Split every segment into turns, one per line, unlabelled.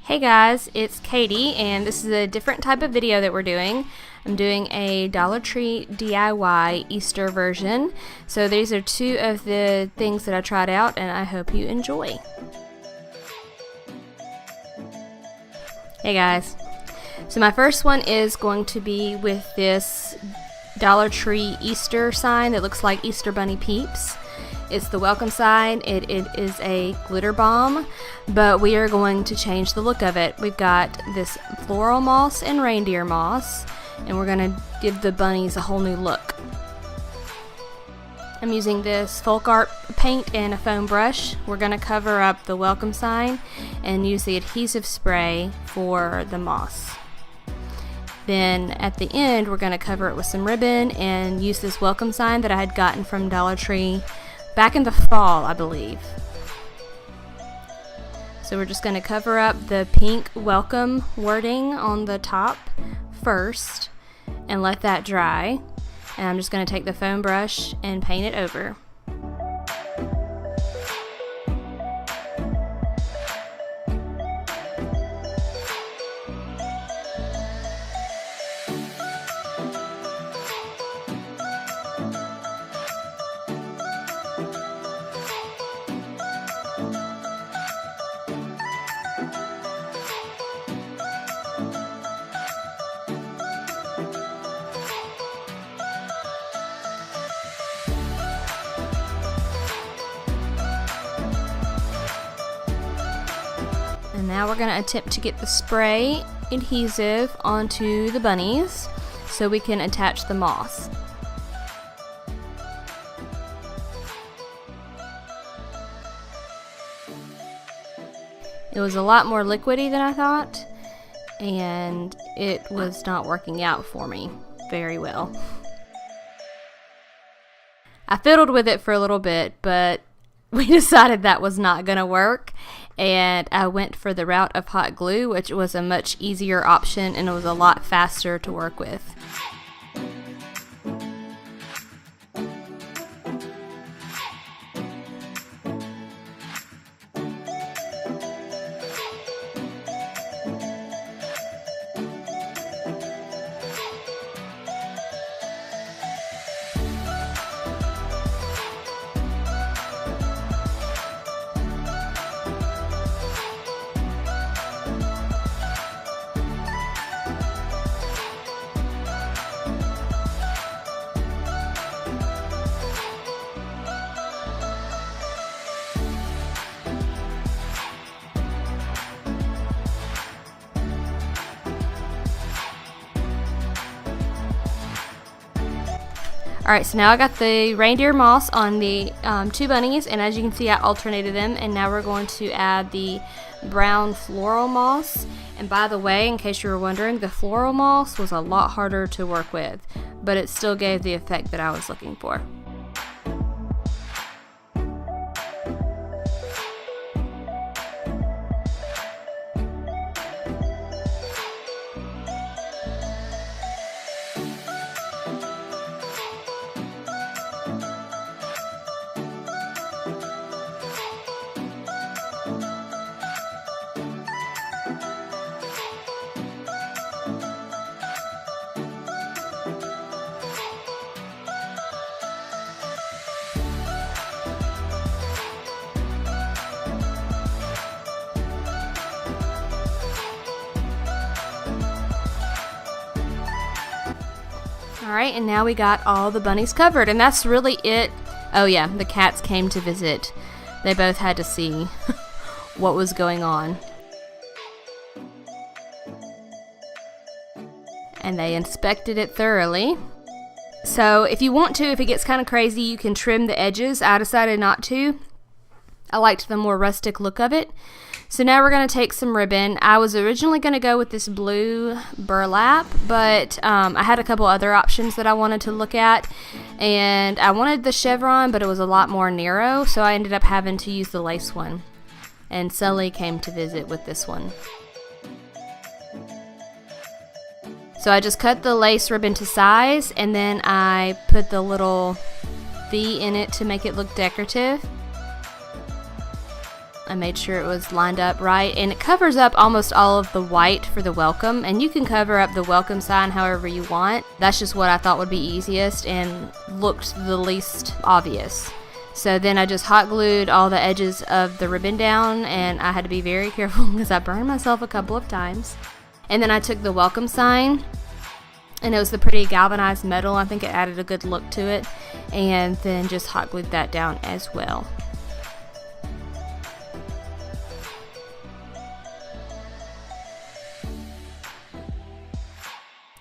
Hey guys, it's Katie, and this is a different type of video that we're doing. I'm doing a Dollar Tree DIY Easter version. So these are two of the things that I tried out, and I hope you enjoy. Hey guys, so my first one is going to be with this Dollar Tree Easter sign that looks like Easter Bunny peeps. It's the welcome sign. It is a glitter bomb, but we are going to change the look of it. We've got this floral moss and reindeer moss, and we're going to give the bunnies a whole new look. I'm using this folk art paint and a foam brush. We're going to cover up the welcome sign and use the adhesive spray for the moss. Then at the end, we're going to cover it with some ribbon and use this welcome sign that I had gotten from Dollar Tree back in the fall, I believe. So we're just going to cover up the pink welcome wording on the top first and let that dry. And I'm just going to take the foam brush and paint it over. And now we're going to attempt to get the spray adhesive onto the bunnies so we can attach the moss. It was a lot more liquidy than I thought, and it was not working out for me very well. I fiddled with it for a little bit, but we decided that was not going to work, and I went for the route of hot glue, which was a much easier option and it was a lot faster to work with. Alright, so now I got the reindeer moss on the two bunnies, and as you can see I alternated them, and now we're going to add the brown floral moss. And by the way, in case you were wondering, the floral moss was a lot harder to work with, but it still gave the effect that I was looking for. Alright, and now we got all the bunnies covered, and that's really it. Oh yeah, the cats came to visit. They both had to see what was going on. And they inspected it thoroughly. So if you want to, if it gets kind of crazy, you can trim the edges. I decided not to. I liked the more rustic look of it. So now we're going to take some ribbon. I was originally going to go with this blue burlap, but I had a couple other options that I wanted to look at, and I wanted the chevron, but it was a lot more narrow, so I ended up having to use the lace one. And Sully came to visit with this one. So I just cut the lace ribbon to size, and then I put the little V in it to make it look decorative. I made sure it was lined up right, and it covers up almost all of the white for the welcome, and you can cover up the welcome sign however you want. That's just what I thought would be easiest and looked the least obvious. So then I just hot glued all the edges of the ribbon down, and I had to be very careful because I burned myself a couple of times. And then I took the welcome sign, and it was the pretty galvanized metal. I think it added a good look to it, and then just hot glued that down as well.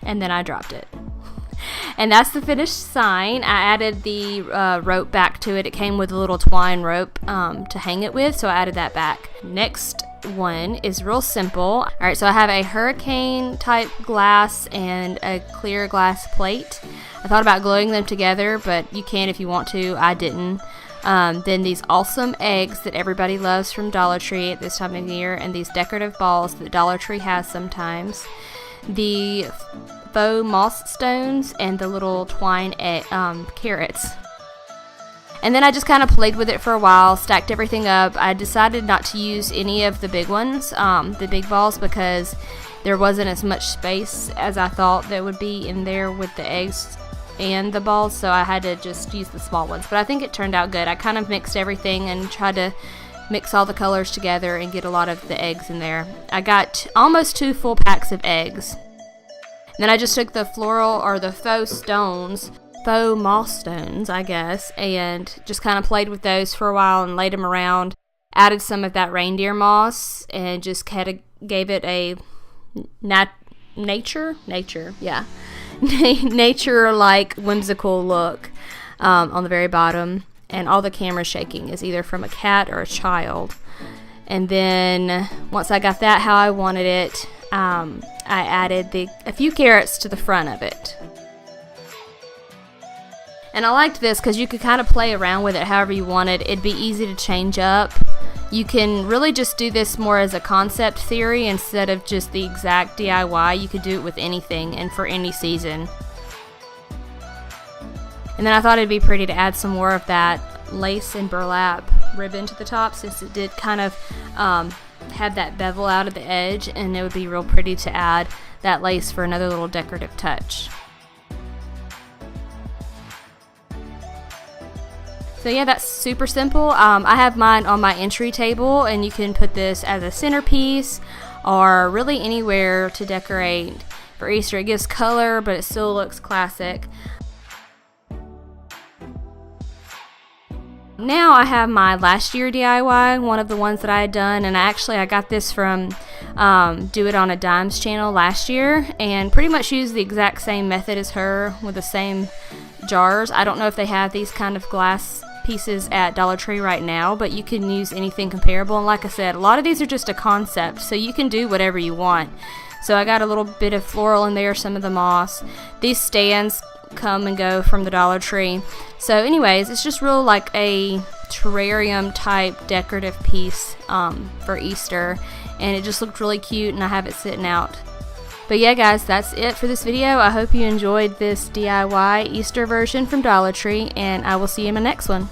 And then I dropped it. And that's the finished sign. I added the rope back to it. It came with a little twine rope to hang it with, so I added that back. Next one is real simple. Alright, so I have a hurricane type glass and a clear glass plate. I thought about gluing them together, but you can if you want to. I didn't. Then these awesome eggs that everybody loves from Dollar Tree at this time of year, and these decorative balls that Dollar Tree has sometimes. The faux moss stones and the little twine carrots. And then I just kind of played with it for a while, stacked everything up. I decided not to use any of the big ones, the big balls, because there wasn't as much space as I thought there would be in there with the eggs and the balls, so I had to just use the small ones. But I think it turned out good. I kind of mixed everything and tried to mix all the colors together and get a lot of the eggs in there. I got almost 2 full packs of eggs. Then I just took the floral or the faux stones, faux moss stones, I guess, and just kind of played with those for a while and laid them around. Added some of that reindeer moss and just kind of gave it a nature-like whimsical look on the very bottom. And all the camera shaking is either from a cat or a child. And then once I got that how I wanted it, I added a few carrots to the front of it. And I liked this because you could kind of play around with it however you wanted. It'd be easy to change up. You can really just do this more as a concept theory instead of just the exact DIY. You could do it with anything and for any season. And then I thought it'd be pretty to add some more of that lace and burlap ribbon to the top, since it did kind of have that bevel out of the edge, and it would be real pretty to add that lace for another little decorative touch. So yeah, that's super simple. I have mine on my entry table, and you can put this as a centerpiece or really anywhere to decorate for Easter. It gives color, but it still looks classic. Now I have my last year DIY, one of the ones that I had done, and I got this from Do It on a Dime's channel last year, and pretty much used the exact same method as her with the same jars. I don't know if they have these kind of glass pieces at Dollar Tree right now, but you can use anything comparable. And like I said, a lot of these are just a concept, so you can do whatever you want. So I got a little bit of floral in there, some of the moss. These stands come and go from the Dollar Tree. So anyways, it's just real like a terrarium type decorative piece for Easter, and it just looked really cute, and I have it sitting out. But yeah guys, that's it for this video. I hope you enjoyed this DIY Easter version from Dollar Tree, and I will see you in my next one.